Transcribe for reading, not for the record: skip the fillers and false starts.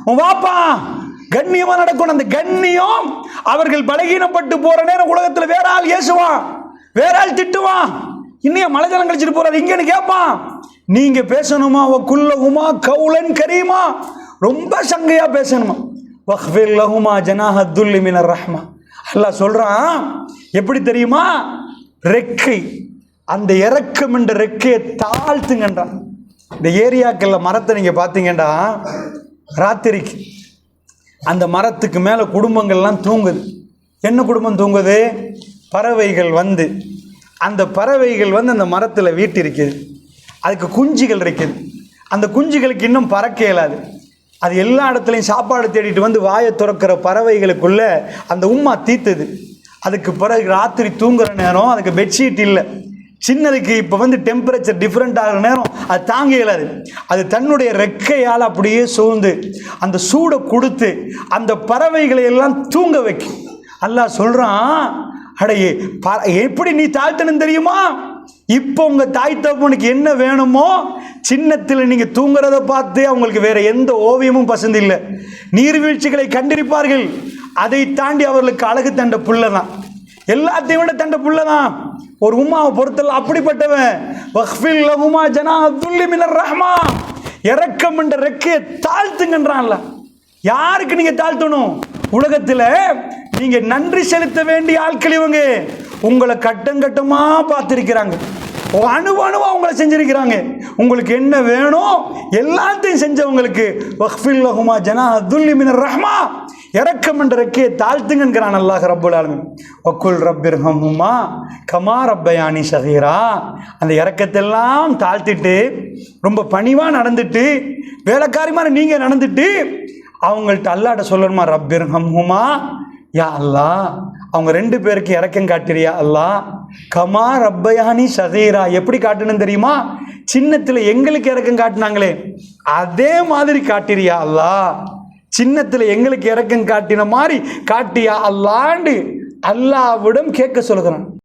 உன் வாப்பா கண்ணியமா நடக்கணும். அந்த கண்ணியம் அவர்கள் பலகீனப்பட்டு போற நேரம் உலகத்துல வேற ஆள் ஏசுவான், வேற ஆள் திட்டுவான், இன்னும் மலை ஜலம் கழிச்சிட்டு போறாரு இங்கன்னு கேட்பான். நீங்க பேசணுமா வக்குல்லஹுமா கௌலன் கரீமா, ரொம்ப சங்கையா பேசணுமா. வக்ஃபிர் லஹுமா ஜனாஹ துல்லி மினர் ரஹ்மா. அல்லாஹ் சொல்றான் எப்படி தெரியுமா, ரெக்கை, அந்த இறக்கம் என்ற ரெக்கையை தாழ்த்துங்கன்றான். இந்த ஏரியாக்கள்ல மரத்தை நீங்க பாத்தீங்கன்னா ராத்திரிக்கு அந்த மரத்துக்கு மேல குடும்பங்கள்லாம் தூங்குது. என்ன குடும்பம் தூங்குது? பறவைகள் வந்து, அந்த பறவைகள் வந்து அந்த மரத்தில் வீட்டு இருக்குது, அதுக்கு குஞ்சுகள் இருக்குது. அந்த குஞ்சுகளுக்கு இன்னும் பறக்க இயலாது. அது எல்லா இடத்துலையும் சாப்பாடு தேடிட்டு வந்து வாயை துறக்கிற பறவைகளுக்குள்ள அந்த உம்மா தீத்துது. அதுக்கு பிறகு ராத்திரி தூங்குற நேரம் அதுக்கு பெட்ஷீட் இல்லை, சின்னதுக்கு இப்போ வந்து டெம்பரேச்சர் டிஃப்ரெண்ட் ஆகிற நேரம் அது தாங்க இயலாது. அது தன்னுடைய ரெக்கையால் அப்படியே சூழ்ந்து அந்த சூடை கொடுத்து அந்த பறவைகளை எல்லாம் தூங்க வைக்கும். அல்லாஹ் சொல்றான், அடையே எப்படி நீ தாழ்த்தணும் தெரியுமா? இப்போ உங்க தாய் தகப்பனுக்கு என்ன வேணுமோ சின்னத்தில் நீங்க தூங்குறத பார்த்து அவங்களுக்கு வேற எந்த ஓவியமும் பசந்து இல்லை. நீர்வீழ்ச்சிகளை கண்டிருப்பார்கள், அதை தாண்டி அவர்களுக்கு அழகு தண்ட புள்ளதான், எல்லாத்தையும் விட தண்ட புள்ளதான். ஒரு உம்மாவை பொறுத்தல அப்படிப்பட்டவன். வக்ஃபிர் லஹுமா ஜனாஹ துல்லி மினர் ரஹ்மா, இரக்கம் என்ற ரெக்கையை தாழ்த்துங்கன்றான்ல. யாருக்கு நீங்க தாழ்த்தணும்? உலகத்துல நீங்க நன்றி செலுத்த வேண்டிய ஆட்கள் இவங்க. உங்களை கட்டம் கட்டமா பார்த்திருக்கிறாங்க, அணுவா உங்களை செஞ்சிருக்கிறாங்க. உங்களுக்கு என்ன வேணும் எல்லாத்தையும் செஞ்சவங்களுக்கு வக்ஃபிர் லஹுமா ஜனாஹ துல்லி மினர் ரஹ்மா, இரக்கம் என்ற ரெக்கையை தாழ்த்துங்கிறான் அல்லாஹ் ரப்புல் ஆலமீன். வக்குல் ரப்பிர்ஹம்ஹுமா கமா ரப்பயானி ஸகீரா, அந்த இரக்கத்தெல்லாம் தாழ்த்திட்டு ரொம்ப பணிவா நடந்துட்டு வேலைக்காரிமான நீங்க நடந்துட்டு அவங்கள்ட்ட அல்லாஹ்ட்ட சொல்லணுமா, ரப்பிர்ஹம்ஹுமா, யா அல்லாஹ் அவங்க ரெண்டு பேருக்கு இரக்கம் காட்டுறியா அல்லாஹ், கமா ரப்பயானி ஸகீரா, எப்படி காட்டணும் தெரியுமா? சின்னத்தில் எங்களுக்கு இரக்கம் காட்டினாங்களே அதே மாதிரி காட்டிறியா அல்லாஹ், சின்னத்தில் எங்களுக்கு இரக்கம் காட்டின மாதிரி காட்டியா அல்லாண்டு அல்லாஹ்விடம் கேட்க சொல்கிறான்.